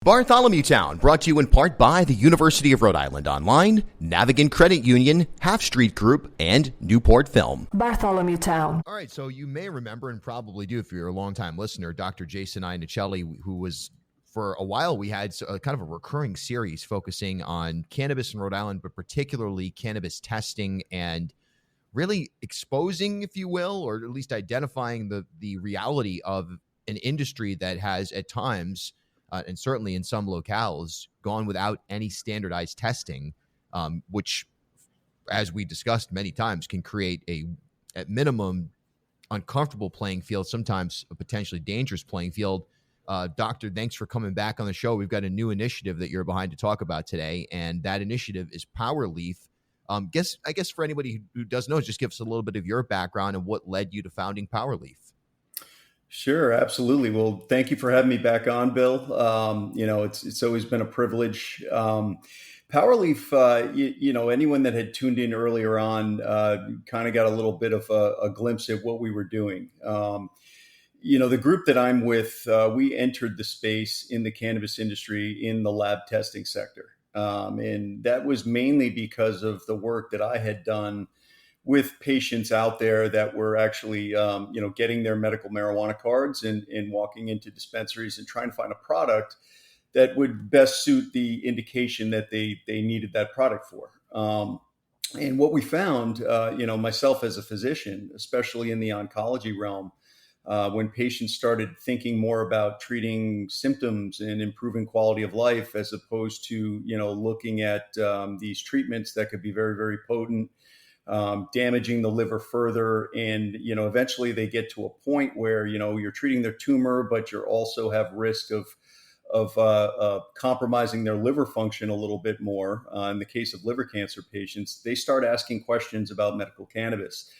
Bartholomew Town, brought to you in part by the University of Rhode Island Online, Navigant Credit Union, Half Street Group, and Newport Film. Bartholomew Town. All right, so you may remember, and probably do if you're a longtime listener, Dr. Jason Iannuccilli, who was, for a while, we had kind of a recurring series focusing on cannabis in Rhode Island, but particularly cannabis testing and really exposing, if you will, or at least identifying the reality of an industry that has at times and certainly in some locales, gone without any standardized testing, which, as we discussed many times, can create at minimum, uncomfortable playing field, sometimes a potentially dangerous playing field. Doctor, thanks for coming back on the show. We've got a new initiative that you're behind to talk about today, and that initiative is PowerLeaf. I guess for anybody who doesn't know, just give us a little bit of your background and what led you to founding PowerLeaf. Sure, absolutely. Well, thank you for having me back on, Bill. It's always been a privilege. PowerLeaf, anyone that had tuned in earlier on kind of got a little bit of a glimpse at what we were doing. The group that I'm with, we entered the space in the cannabis industry in the lab testing sector. And that was mainly because of the work that I had done with patients out there that were actually, getting their medical marijuana cards and walking into dispensaries and trying to find a product that would best suit the indication that they needed that product for. And what we found, myself as a physician, especially in the oncology realm, when patients started thinking more about treating symptoms and improving quality of life, as opposed to, looking at these treatments that could be very, very potent, damaging the liver further. And, eventually they get to a point where, you're treating their tumor, but you also have risk of compromising their liver function a little bit more. In the case of liver cancer patients, they start asking questions about medical cannabis.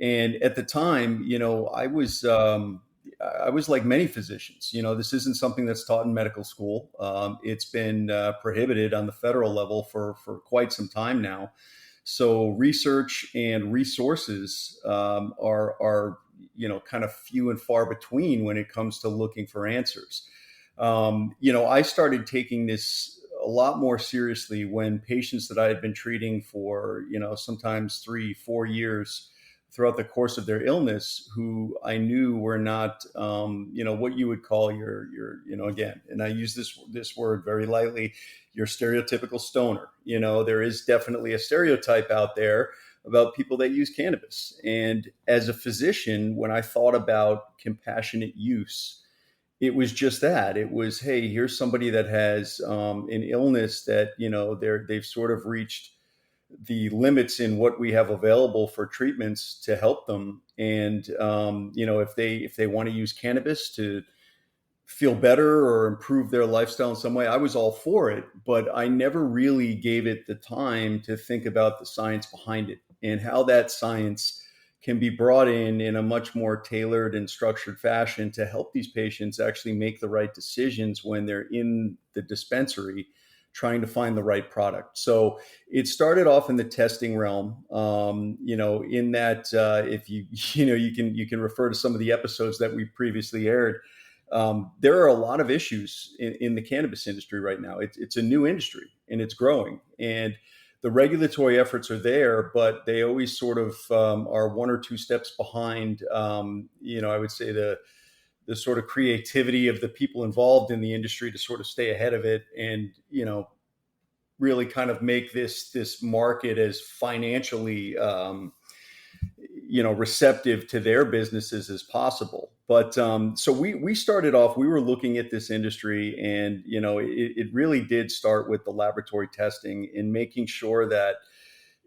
And at the time, I was like many physicians. This isn't something that's taught in medical school. It's been prohibited on the federal level for quite some time now. So research and resources are kind of few and far between when it comes to looking for answers. I started taking this a lot more seriously when patients that I had been treating for, sometimes 3-4 years throughout the course of their illness, who I knew were not, what you would call your, again, and I use this word very lightly, your stereotypical stoner. There is definitely a stereotype out there about people that use cannabis. And as a physician, when I thought about compassionate use, it was just that. It was, hey, here's somebody that has an illness that, they've sort of reached the limits in what we have available for treatments to help them. And, if they want to use cannabis to feel better or improve their lifestyle in some way, I was all for it, but I never really gave it the time to think about the science behind it and how that science can be brought in a much more tailored and structured fashion to help these patients actually make the right decisions when they're in the dispensary trying to find the right product. So it started off in the testing realm, in that if you can refer to some of the episodes that we previously aired. There are a lot of issues in the cannabis industry right now. It's a new industry and it's growing, and the regulatory efforts are there, but they always sort of are 1 or 2 steps behind. I would say the sort of creativity of the people involved in the industry to sort of stay ahead of it and, really kind of make this market as financially, receptive to their businesses as possible. But so we started off, we were looking at this industry and, it really did start with the laboratory testing and making sure that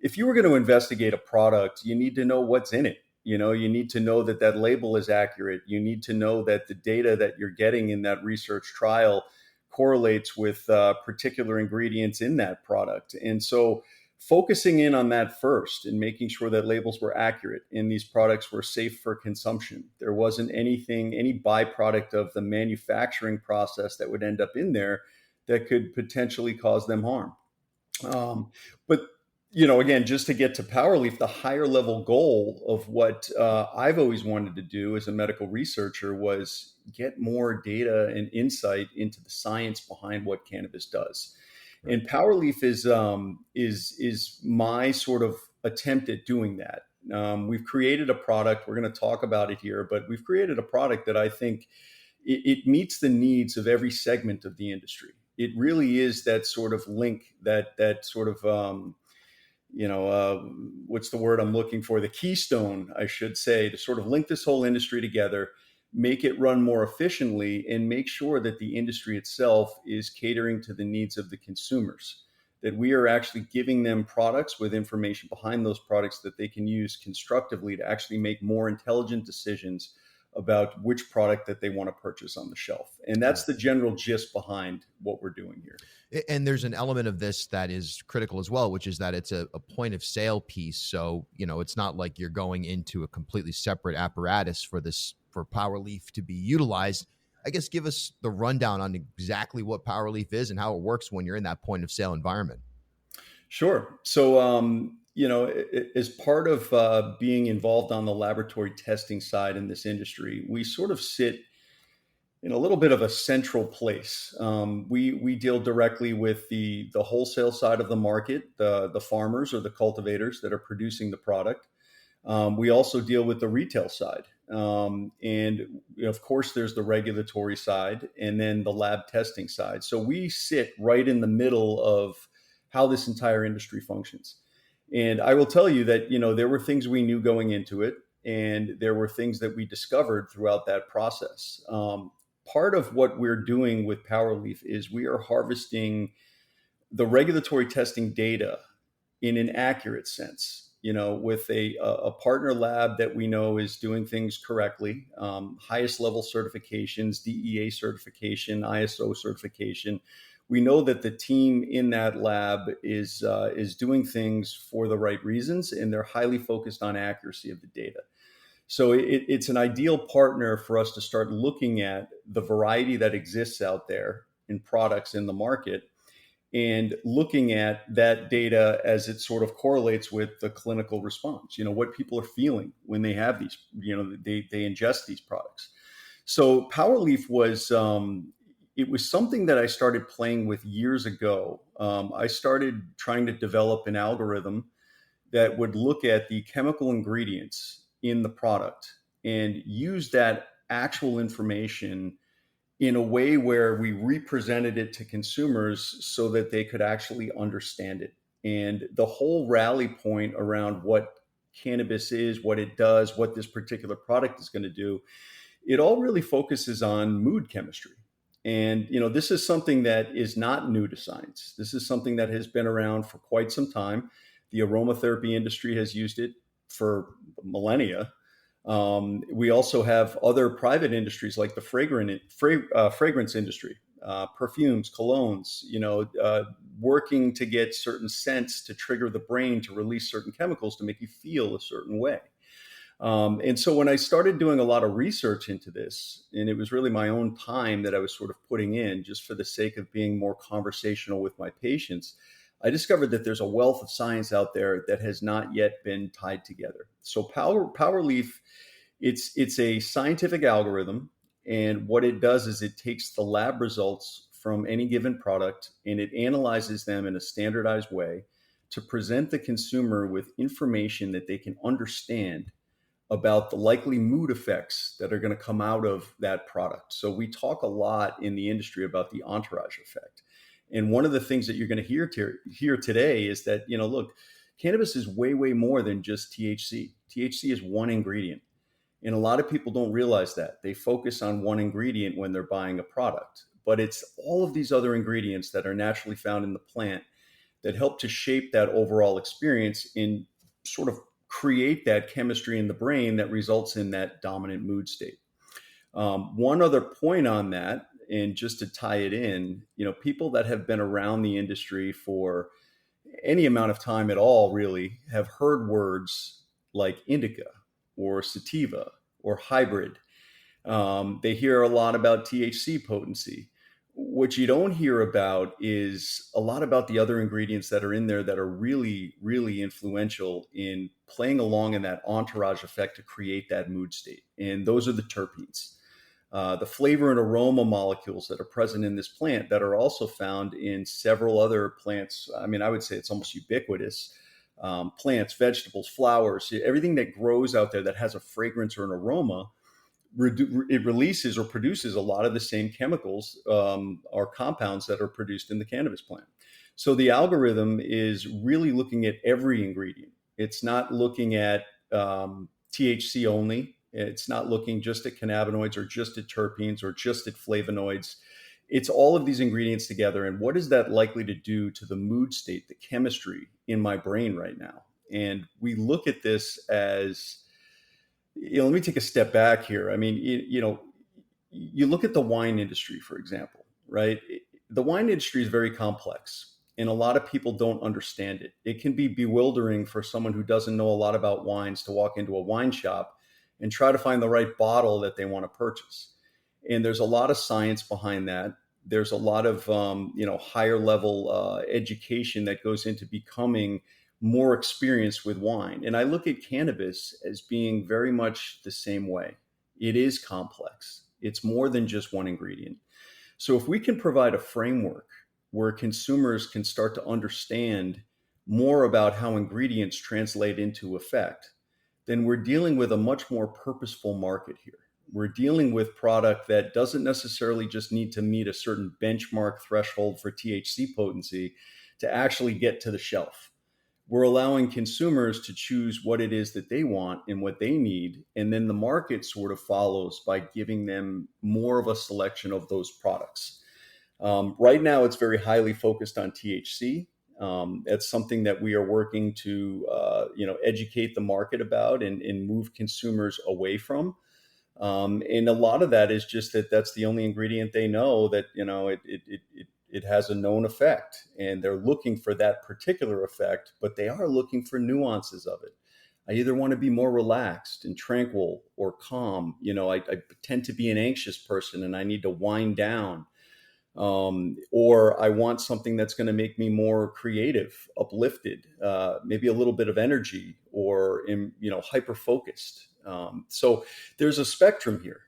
if you were going to investigate a product, you need to know what's in it. You need to know that label is accurate. You need to know that the data that you're getting in that research trial correlates with particular ingredients in that product. And so focusing in on that first and making sure that labels were accurate and these products were safe for consumption. There wasn't any byproduct of the manufacturing process that would end up in there that could potentially cause them harm. But again, just to get to PowerLeaf, the higher level goal of what I've always wanted to do as a medical researcher was, get more data and insight into the science behind what cannabis does. Right. And PowerLeaf is my sort of attempt at doing that. We've created a product. We're going to talk about it here, but we've created a product that I think it meets the needs of every segment of the industry. It really is that sort of link, that sort of what's the word I'm looking for? The keystone, I should say, to sort of link this whole industry together, make it run more efficiently, and make sure that the industry itself is catering to the needs of the consumers. That we are actually giving them products with information behind those products that they can use constructively to actually make more intelligent decisions about which product that they want to purchase on the shelf. And that's the general gist behind what we're doing here. And there's an element of this that is critical as well, which is that it's a point of sale piece. So, it's not like you're going into a completely separate apparatus for PowerLeaf to be utilized. I guess give us the rundown on exactly what PowerLeaf is and how it works when you're in that point of sale environment. Sure. So, as part of being involved on the laboratory testing side in this industry, we sort of sit in a little bit of a central place. We deal directly with the wholesale side of the market, the farmers or the cultivators that are producing the product. We also deal with the retail side. And of course, there's the regulatory side and then the lab testing side. So we sit right in the middle of how this entire industry functions. And I will tell you that, there were things we knew going into it, and there were things that we discovered throughout that process. Part of what we're doing with PowerLeaf is we are harvesting the regulatory testing data in an accurate sense, with a partner lab that we know is doing things correctly, highest level certifications, DEA certification, ISO certification. We know that the team in that lab is doing things for the right reasons, and they're highly focused on accuracy of the data. So it's an ideal partner for us to start looking at the variety that exists out there in products in the market, and looking at that data as it sort of correlates with the clinical response, what people are feeling when they have these, they ingest these products. So PowerLeaf it was something that I started playing with years ago. I started trying to develop an algorithm that would look at the chemical ingredients in the product and use that actual information in a way where we represented it to consumers so that they could actually understand it. And the whole rally point around what cannabis is, what it does, what this particular product is going to do, it all really focuses on mood chemistry. And, this is something that is not new to science. This is something that has been around for quite some time. The aromatherapy industry has used it for millennia. We also have other private industries like the fragrance industry, perfumes, colognes, working to get certain scents to trigger the brain to release certain chemicals to make you feel a certain way. And so when I started doing a lot of research into this, and it was really my own time that I was sort of putting in just for the sake of being more conversational with my patients, I discovered that there's a wealth of science out there that has not yet been tied together. So PowerLeaf, it's a scientific algorithm, and what it does is it takes the lab results from any given product and it analyzes them in a standardized way to present the consumer with information that they can understand about the likely mood effects that are going to come out of that product. So we talk a lot in the industry about the entourage effect. And one of the things that you're going to hear today is that, look, cannabis is way, way more than just THC. THC is one ingredient. And a lot of people don't realize that. They focus on one ingredient when they're buying a product. But it's all of these other ingredients that are naturally found in the plant that help to shape that overall experience and sort of create that chemistry in the brain that results in that dominant mood state. One other point on that, and just to tie it in, people that have been around the industry for any amount of time at all really have heard words like indica or sativa or hybrid. They hear a lot about THC potency. What you don't hear about is a lot about the other ingredients that are in there that are really, really influential in playing along in that entourage effect to create that mood state. And those are the terpenes. the flavor and aroma molecules that are present in this plant that are also found in several other plants. I mean, I would say it's almost ubiquitous. Plants, vegetables, flowers, everything that grows out there that has a fragrance or an aroma, it releases or produces a lot of the same chemicals or compounds that are produced in the cannabis plant. So the algorithm is really looking at every ingredient. It's not looking at THC only. It's not looking just at cannabinoids or just at terpenes or just at flavonoids. It's all of these ingredients together. And what is that likely to do to the mood state, the chemistry in my brain right now? And we look at this as, let me take a step back here. I mean, you look at the wine industry, for example, right? The wine industry is very complex, and a lot of people don't understand it. It can be bewildering for someone who doesn't know a lot about wines to walk into a wine shop and try to find the right bottle that they want to purchase. And there's a lot of science behind that. There's a lot of higher level education that goes into becoming more experienced with wine. And I look at cannabis as being very much the same way. It is complex. It's more than just one ingredient. So if we can provide a framework where consumers can start to understand more about how ingredients translate into effect, then we're dealing with a much more purposeful market here. We're dealing with product that doesn't necessarily just need to meet a certain benchmark threshold for THC potency to actually get to the shelf. We're allowing consumers to choose what it is that they want and what they need. And then the market sort of follows by giving them more of a selection of those products. Right now, it's very highly focused on THC. That's something that we are working to, educate the market about and move consumers away from. And a lot of that is just that's the only ingredient they know that, it has a known effect, and they're looking for that particular effect, but they are looking for nuances of it. I either want to be more relaxed and tranquil or calm. I tend to be an anxious person and I need to wind down. Or I want something that's going to make me more creative, uplifted, maybe a little bit of energy, or hyper focused. So there's a spectrum here.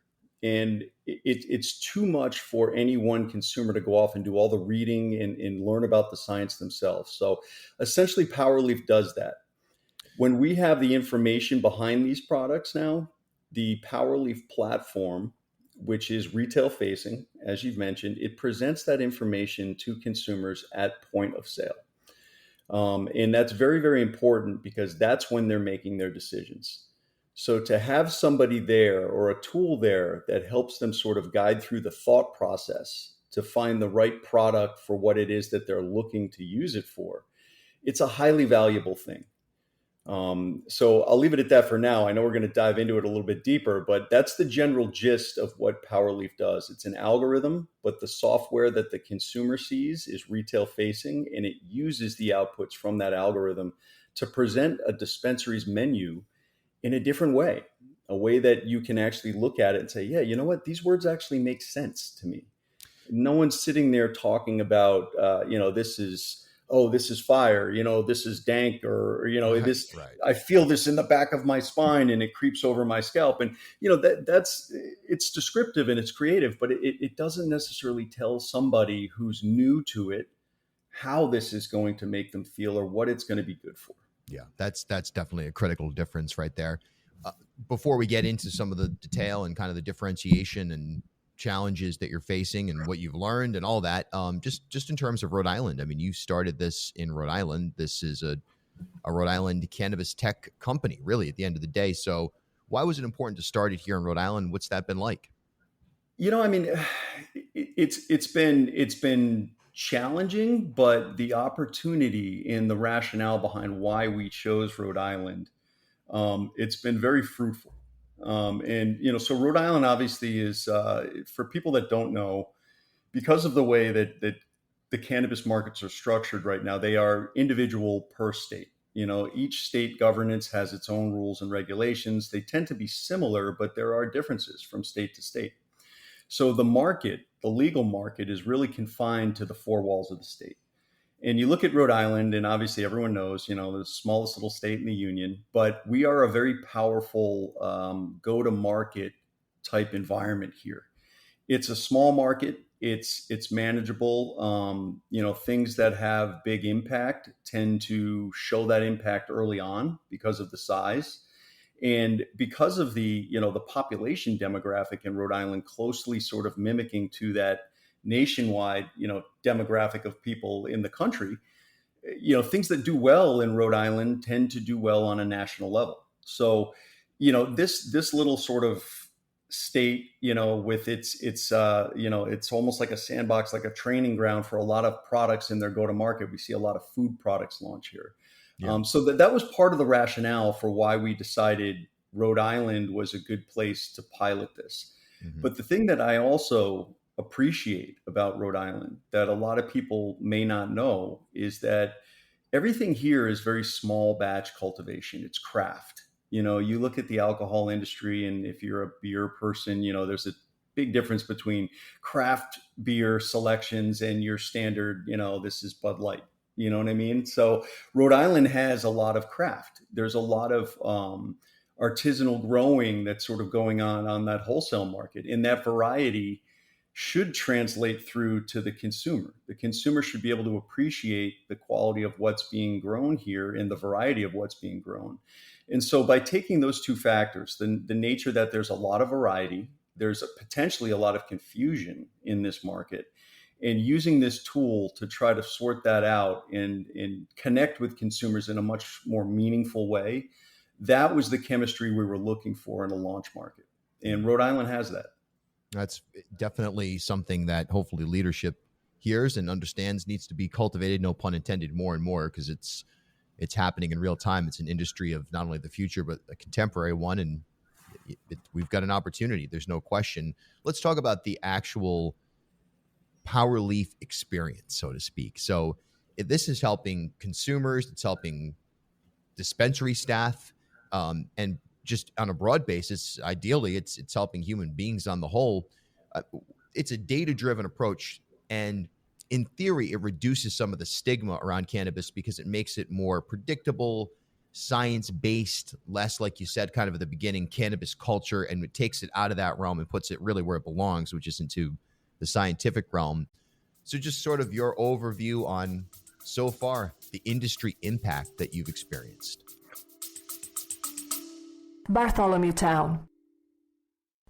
And it's too much for any one consumer to go off and do all the reading and learn about the science themselves. So essentially, PowerLeaf does that. When we have the information behind these products now, the PowerLeaf platform, which is retail facing, as you've mentioned, it presents that information to consumers at point of sale. And that's very, very important because that's when they're making their decisions. So to have somebody there or a tool there that helps them sort of guide through the thought process to find the right product for what it is that they're looking to use it for, it's a highly valuable thing. So I'll leave it at that for now. I know we're going to dive into it a little bit deeper, but that's the general gist of what PowerLeaf does. It's an algorithm, but the software that the consumer sees is retail facing, and it uses the outputs from that algorithm to present a dispensary's menu in a different way, a way that you can actually look at it and say, yeah, you know what? These words actually make sense to me. No one's sitting there talking about, this is fire, this is dank, or, this, Right. I feel this in the back of my spine and it creeps over my scalp. And, it's descriptive and it's creative, but it doesn't necessarily tell somebody who's new to it how this is going to make them feel or what it's going to be good for. Yeah, that's definitely a critical difference right there. Before we get into some of the detail and kind of the differentiation and challenges that you're facing and what you've learned and all that, just in terms of Rhode Island, I mean, you started this in Rhode Island. This is a Rhode Island cannabis tech company, really, at the end of the day. So why was it important to start it here in Rhode Island? What's that been like? I mean, it's been challenging, but the opportunity and the rationale behind why we chose Rhode Island, it's been very fruitful. So Rhode Island obviously is, for people that don't know, because of the way that the cannabis markets are structured right now, they are individual per state. Each state governance has its own rules and regulations. They tend to be similar, but there are differences from state to state. So the legal market is really confined to the four walls of the state. And you look at Rhode Island, and obviously everyone knows, the smallest little state in the union, but we are a very powerful go-to-market type environment here. It's a small market. It's manageable. Things that have big impact tend to show that impact early on because of the size. And because of the population demographic in Rhode Island closely sort of mimicking to that nationwide, demographic of people in the country, things that do well in Rhode Island tend to do well on a national level. So, this little sort of state, with it's almost like a sandbox, like a training ground for a lot of products in their go-to-market. We see a lot of food products launch here. Yeah. So that was part of the rationale for why we decided Rhode Island was a good place to pilot this. Mm-hmm. But the thing that I also appreciate about Rhode Island that a lot of people may not know is that everything here is very small batch cultivation. It's craft. You look at the alcohol industry, and if you're a beer person, there's a big difference between craft beer selections and your standard, this is Bud Light. You know what I mean? So Rhode Island has a lot of craft. There's a lot of artisanal growing that's sort of going on that wholesale market. And that variety should translate through to the consumer. The consumer should be able to appreciate the quality of what's being grown here and the variety of what's being grown. And so by taking those two factors, the nature that there's a lot of variety, there's potentially a lot of confusion in this market, and using this tool to try to sort that out and connect with consumers in a much more meaningful way, that was the chemistry we were looking for in a launch market. And Rhode Island has that. That's definitely something that hopefully leadership hears and understands needs to be cultivated, no pun intended, more and more, because it's happening in real time. It's an industry of not only the future, but a contemporary one. And we've got an opportunity. There's no question. Let's talk about the actual PowerLeaf experience, so to speak. So this is helping consumers, it's helping dispensary staff, and just on a broad basis, ideally, it's helping human beings on the whole. It's a data-driven approach, and in theory, it reduces some of the stigma around cannabis because it makes it more predictable, science-based, less, like you said, kind of at the beginning, cannabis culture, and it takes it out of that realm and puts it really where it belongs, which is into the scientific realm. So just sort of your overview on, so far, the industry impact that you've experienced. Bartholomew Town.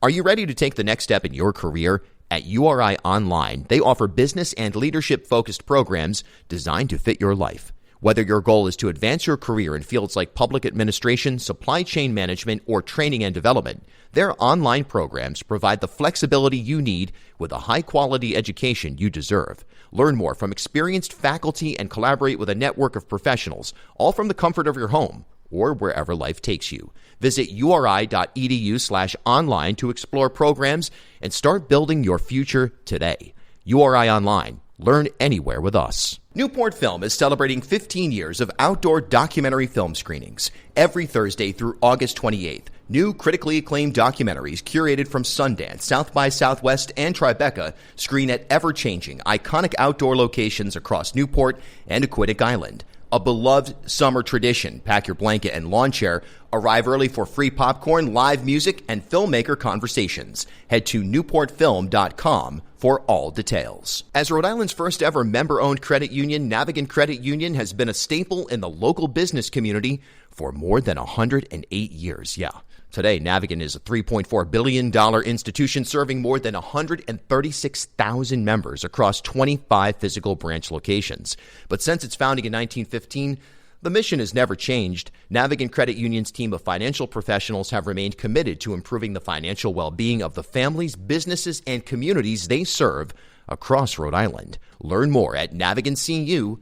Are you ready to take the next step in your career? At URI Online, they offer business and leadership-focused programs designed to fit your life. Whether your goal is to advance your career in fields like public administration, supply chain management, or training and development, their online programs provide the flexibility you need with a high-quality education you deserve. Learn more from experienced faculty and collaborate with a network of professionals, all from the comfort of your home or wherever life takes you. Visit uri.edu/online to explore programs and start building your future today. URI Online. Learn anywhere with us. Newport Film is celebrating 15 years of outdoor documentary film screenings. Every Thursday through August 28th, new critically acclaimed documentaries curated from Sundance, South by Southwest, and Tribeca screen at ever-changing, iconic outdoor locations across Newport and Aquidneck Island. A beloved summer tradition. Pack your blanket and lawn chair. Arrive early for free popcorn, live music, and filmmaker conversations. Head to newportfilm.com for all details. As Rhode Island's first ever member-owned credit union, Navigant Credit Union has been a staple in the local business community for more than 108 years. Yeah. Today, Navigant is a $3.4 billion institution serving more than 136,000 members across 25 physical branch locations. But since its founding in 1915, the mission has never changed. Navigant Credit Union's team of financial professionals have remained committed to improving the financial well-being of the families, businesses, and communities they serve across Rhode Island. Learn more at navigantcu.org.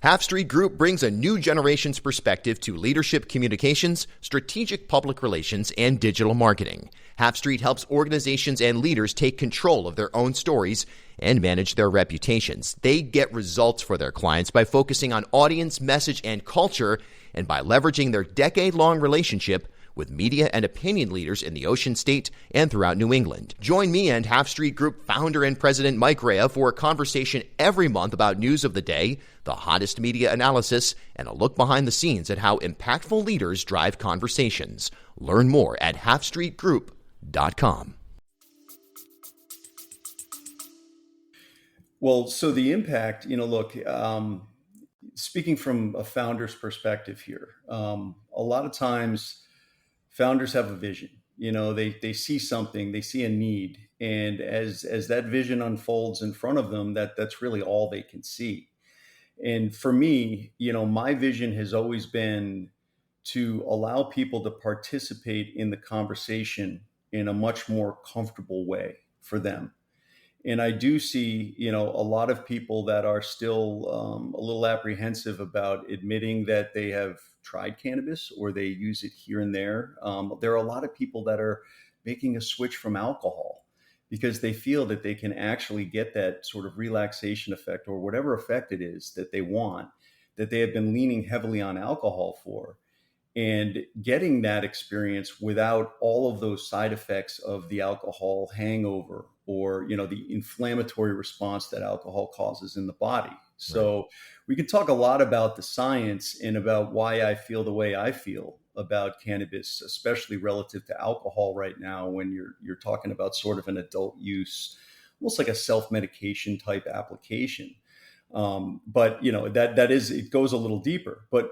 Half Street Group brings a new generation's perspective to leadership communications, strategic public relations, and digital marketing. Half Street helps organizations and leaders take control of their own stories and manage their reputations. They get results for their clients by focusing on audience, message, and culture, and by leveraging their decade-long relationship with media and opinion leaders in the Ocean State and throughout New England. Join me and Half Street Group founder and president Mike Rea for a conversation every month about news of the day, the hottest media analysis, and a look behind the scenes at how impactful leaders drive conversations. Learn more at halfstreetgroup.com. Well, so the impact, look, speaking from a founder's perspective here, a lot of times founders have a vision. They see something, they see a need, and as that vision unfolds in front of them, that's really all they can see. And for me, my vision has always been to allow people to participate in the conversation in a much more comfortable way for them. And I do see, a lot of people that are still a little apprehensive about admitting that they have tried cannabis or they use it here and there. There are a lot of people that are making a switch from alcohol because they feel that they can actually get that sort of relaxation effect or whatever effect it is that they want, that they have been leaning heavily on alcohol for, and getting that experience without all of those side effects of the alcohol hangover or the inflammatory response that alcohol causes in the body. So Right. we can talk a lot about the science and about why I feel the way I feel about cannabis, especially relative to alcohol right now when you're talking about sort of an adult use, almost like a self-medication type application. But that is, it goes a little deeper. But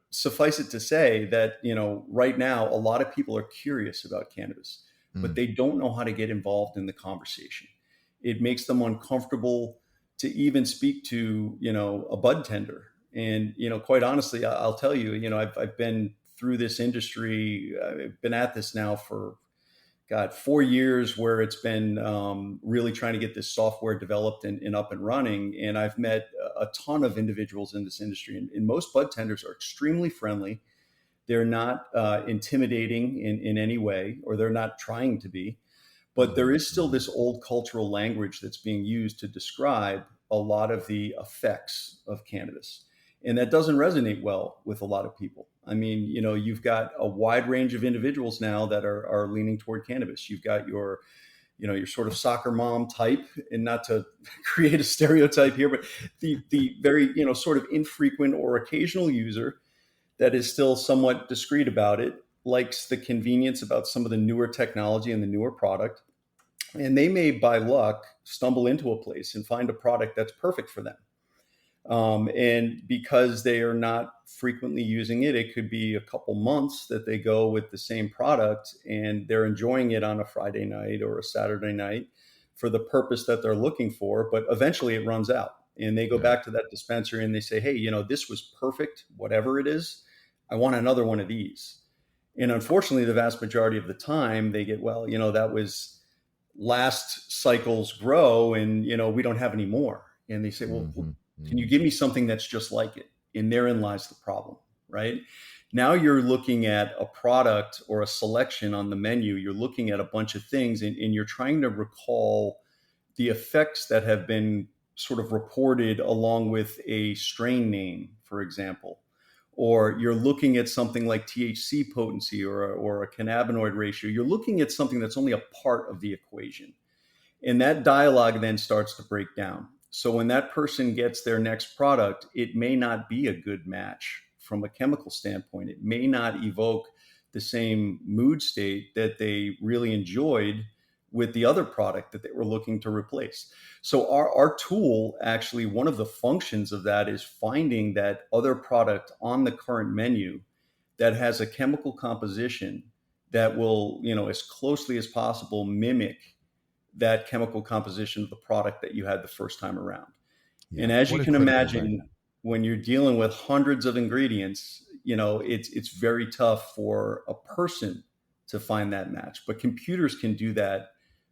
suffice it to say that right now a lot of people are curious about cannabis, but Mm. they don't know how to get involved in the conversation. It makes them uncomfortable to even speak to a bud tender. And quite honestly, I'll tell you, I've been through this industry. I've been at this now for 4 years where it's been really trying to get this software developed and up and running. And I've met a ton of individuals in this industry. And most bud tenders are extremely friendly. They're not intimidating in any way, or they're not trying to be. But there Mhm. is still this old cultural language that's being used to describe a lot of the effects of cannabis. And that doesn't resonate well with a lot of people. I mean, you've got a wide range of individuals now that are leaning toward cannabis. You've got your sort of soccer mom type, and not to create a stereotype here, but the very, sort of infrequent or occasional user that is still somewhat discreet about it, likes the convenience about some of the newer technology and the newer product. And they may, by luck, stumble into a place and find a product that's perfect for them. And because they are not frequently using it, it could be a couple months that they go with the same product and they're enjoying it on a Friday night or a Saturday night for the purpose that they're looking for. But eventually it runs out and they go Yeah. back to that dispensary and they say, hey, this was perfect, whatever it is. I want another one of these. And unfortunately, the vast majority of the time they get, well, that was last cycle's grow and, we don't have any more. And they say, well, Mhm. can you Mhm. give me something that's just like it? And therein lies the problem, right? Now you're looking at a product or a selection on the menu. You're looking at a bunch of things and you're trying to recall the effects that have been sort of reported along with a strain name, for example. Or you're looking at something like THC potency or a cannabinoid ratio. You're looking at something that's only a part of the equation. And that dialogue then starts to break down. So when that person gets their next product, it may not be a good match from a chemical standpoint. It may not evoke the same mood state that they really enjoyed with the other product that they were looking to replace. So our tool, actually, one of the functions of that is finding that other product on the current menu that has a chemical composition that will, as closely as possible mimic that chemical composition of the product that you had the first time around. And Yeah. as you What a can critical thing. imagine, when you're dealing with hundreds of ingredients, it's very tough for a person to find that match. But computers can do that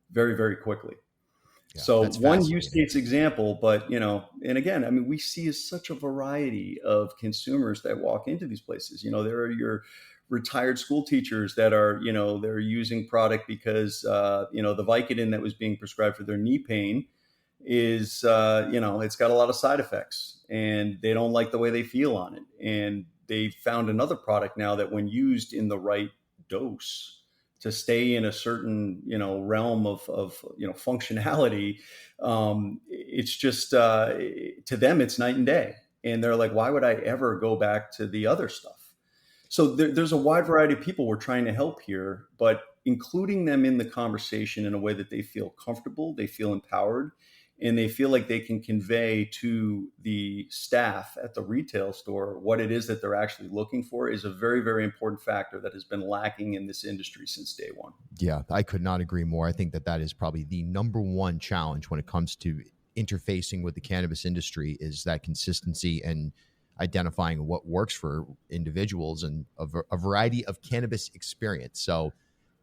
very, very quickly. Yeah. So That's one use fascinating. case example, but and again, I mean, we see such a variety of consumers that walk into these places. There are your retired school teachers that are, they're using product because the Vicodin that was being prescribed for their knee pain is, it's got a lot of side effects, and they don't like the way they feel on it. And they found another product now that, when used in the right dose, to stay in a certain realm of functionality, it's just to them it's night and day, and they're like, why would I ever go back to the other stuff? So there's a wide variety of people we're trying to help here, but including them in the conversation in a way that they feel comfortable, they feel empowered, and they feel like they can convey to the staff at the retail store what it is that they're actually looking for is a very, very important factor that has been lacking in this industry since day one. Yeah, I could not agree more. I think that that is probably the number one challenge when it comes to interfacing with the cannabis industry is that consistency and identifying what works for individuals and a variety of cannabis experience. So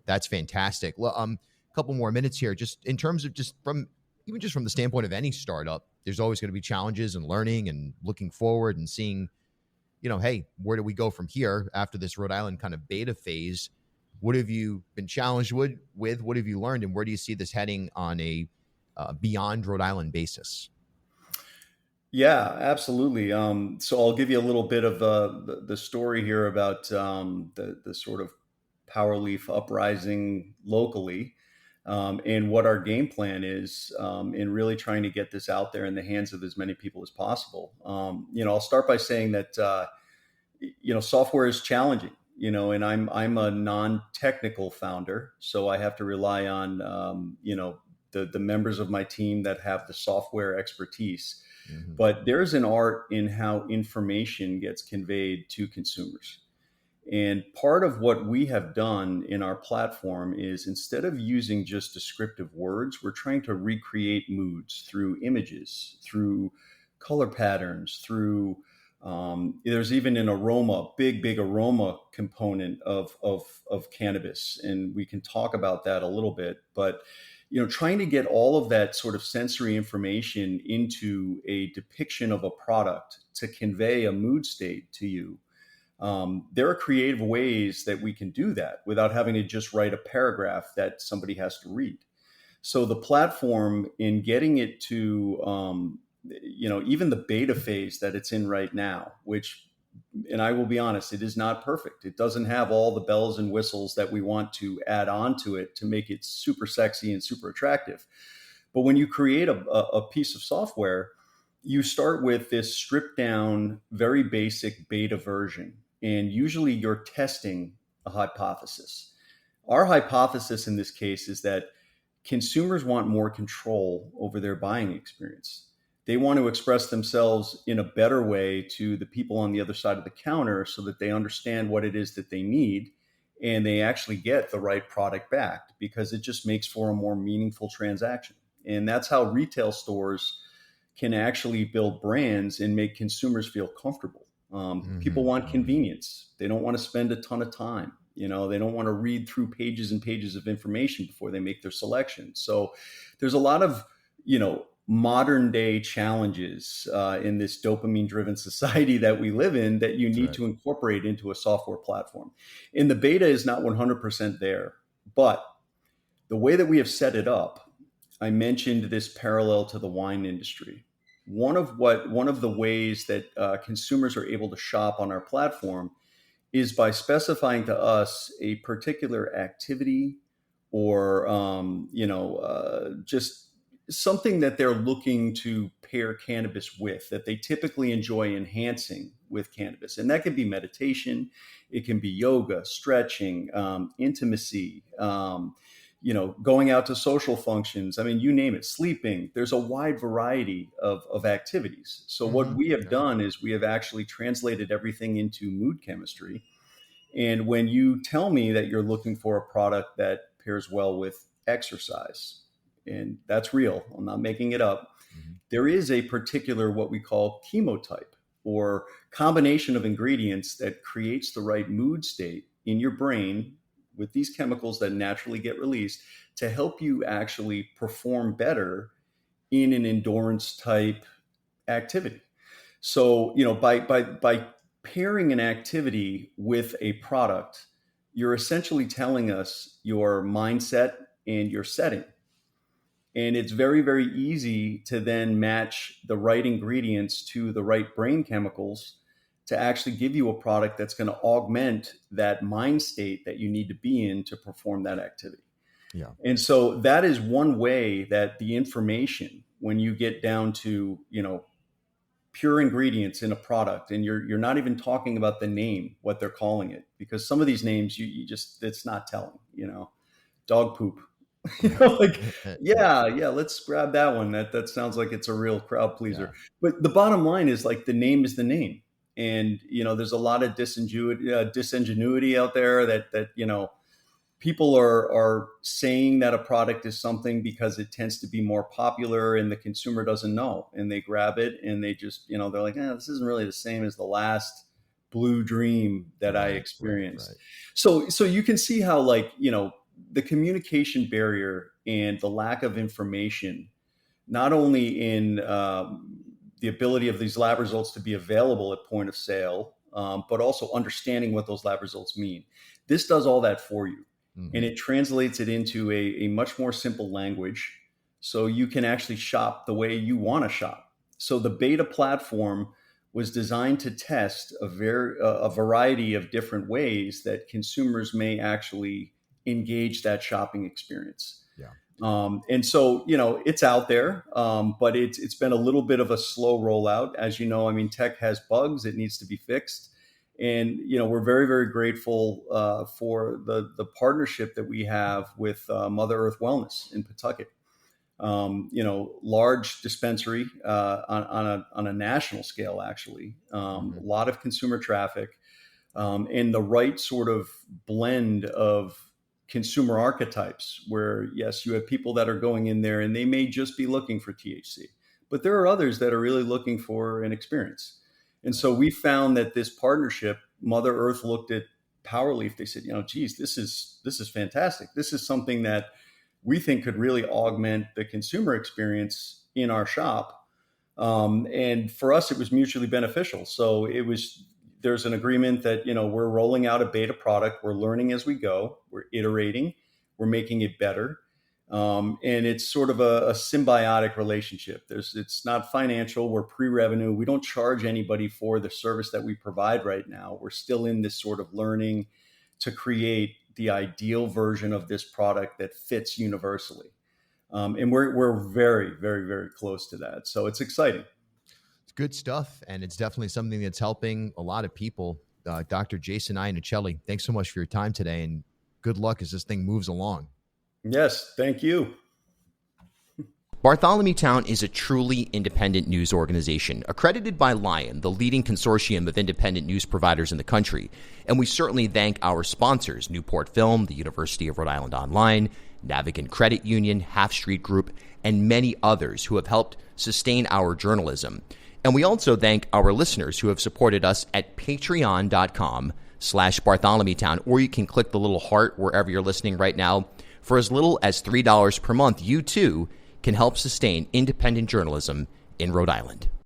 that's fantastic. Well, a couple more minutes here, just in terms of just from the standpoint of any startup, there's always going to be challenges and learning and looking forward and seeing, hey, where do we go from here after this Rhode Island kind of beta phase? What have you been challenged with? What have you learned? And where do you see this heading on a beyond Rhode Island basis? Yeah, absolutely. So I'll give you a little bit of the story here about the sort of PowerLeaf uprising locally, and what our game plan is in really trying to get this out there in the hands of as many people as possible. I'll start by saying that software is challenging. And I'm a non-technical founder, so I have to rely on the members of my team that have the software expertise. Mm-hmm. But there's an art in how information gets conveyed to consumers. And part of what we have done in our platform is instead of using just descriptive words, we're trying to recreate moods through images, through color patterns, through there's even an aroma, big aroma component of cannabis. And we can talk about that a little bit, but trying to get all of that sort of sensory information into a depiction of a product to convey a mood state to you. There are creative ways that we can do that without having to just write a paragraph that somebody has to read. So the platform, in getting it to, even the beta phase that it's in right now, and I will be honest, it is not perfect. It doesn't have all the bells and whistles that we want to add on to it to make it super sexy and super attractive. But when you create a piece of software, you start with this stripped down, very basic beta version. And usually you're testing a hypothesis. Our hypothesis in this case is that consumers want more control over their buying experience. They want to express themselves in a better way to the people on the other side of the counter so that they understand what it is that they need and they actually get the right product back, because it just makes for a more meaningful transaction. And that's how retail stores can actually build brands and make consumers feel comfortable. People want convenience. They don't want to spend a ton of time. They don't want to read through pages and pages of information before they make their selection. So there's a lot of, modern day challenges in this dopamine driven society that we live in that you need to incorporate into a software platform. And the beta is not 100% there, but the way that we have set it up, I mentioned this parallel to the wine industry. One of the ways that consumers are able to shop on our platform is by specifying to us a particular activity or just something that they're looking to pair cannabis with, that they typically enjoy enhancing with cannabis. And that can be meditation, it can be yoga, stretching, intimacy, going out to social functions. I mean, you name it, sleeping. There's a wide variety of activities. So what we have done is we have actually translated everything into mood chemistry. And when you tell me that you're looking for a product that pairs well with exercise, and that's real, I'm not making it up, there is a particular what we call chemotype or combination of ingredients that creates the right mood state in your brain with these chemicals that naturally get released to help you actually perform better in an endurance type activity. So, by pairing an activity with a product, you're essentially telling us your mindset and your setting. And it's very, very easy to then match the right ingredients to the right brain chemicals to actually give you a product that's going to augment that mind state that you need to be in to perform that activity. Yeah. And so that is one way that the information, when you get down to, pure ingredients in a product, and you're not even talking about the name, what they're calling it, because some of these names you just, it's not telling, dog poop, Like, yeah, let's grab that one. That sounds like it's a real crowd pleaser. Yeah. But the bottom line is, like, the name is the name, and there's a lot of disingenuity out there that people are saying that a product is something because it tends to be more popular, and the consumer doesn't know, and they grab it and they just they're like, this isn't really the same as the last blue dream that I experienced. Right. So you can see how, like, the communication barrier and the lack of information, not only in the ability of these lab results to be available at point of sale, but also understanding what those lab results mean. This does all that for you. Mm-hmm. And it translates it into a much more simple language, so you can actually shop the way you want to shop. So the beta platform was designed to test a variety of different ways that consumers may actually engage that shopping experience. Yeah. And so, it's out there, but it's been a little bit of a slow rollout. As you know, I mean, tech has bugs; it needs to be fixed. And we're very, very grateful for the partnership that we have with Mother Earth Wellness in Pawtucket. Large dispensary on a national scale, actually. A lot of consumer traffic, and the right sort of blend of consumer archetypes, where, yes, you have people that are going in there and they may just be looking for THC, but there are others that are really looking for an experience. And so we found that this partnership, Mother Earth looked at PowerLeaf. They said, geez, this is fantastic. This is something that we think could really augment the consumer experience in our shop. And for us, it was mutually beneficial. So there's an agreement that, we're rolling out a beta product. We're learning as we go. We're iterating. We're making it better. And it's sort of a symbiotic relationship. It's not financial. We're pre-revenue. We don't charge anybody for the service that we provide right now. We're still in this sort of learning to create the ideal version of this product that fits universally. And we're very, very, very close to that. So it's exciting. It's good stuff. And it's definitely something that's helping a lot of people. Dr. Jason Iannuccilli, thanks so much for your time today, and good luck as this thing moves along. Yes, thank you. Bartholomew Town is a truly independent news organization, accredited by Lion, the leading consortium of independent news providers in the country. And we certainly thank our sponsors, Newport Film, the University of Rhode Island Online, Navigant Credit Union, Half Street Group, and many others who have helped sustain our journalism. And we also thank our listeners who have supported us at patreon.com/BartholomewTown, or you can click the little heart wherever you're listening right now. For as little as $3 per month, you too can help sustain independent journalism in Rhode Island.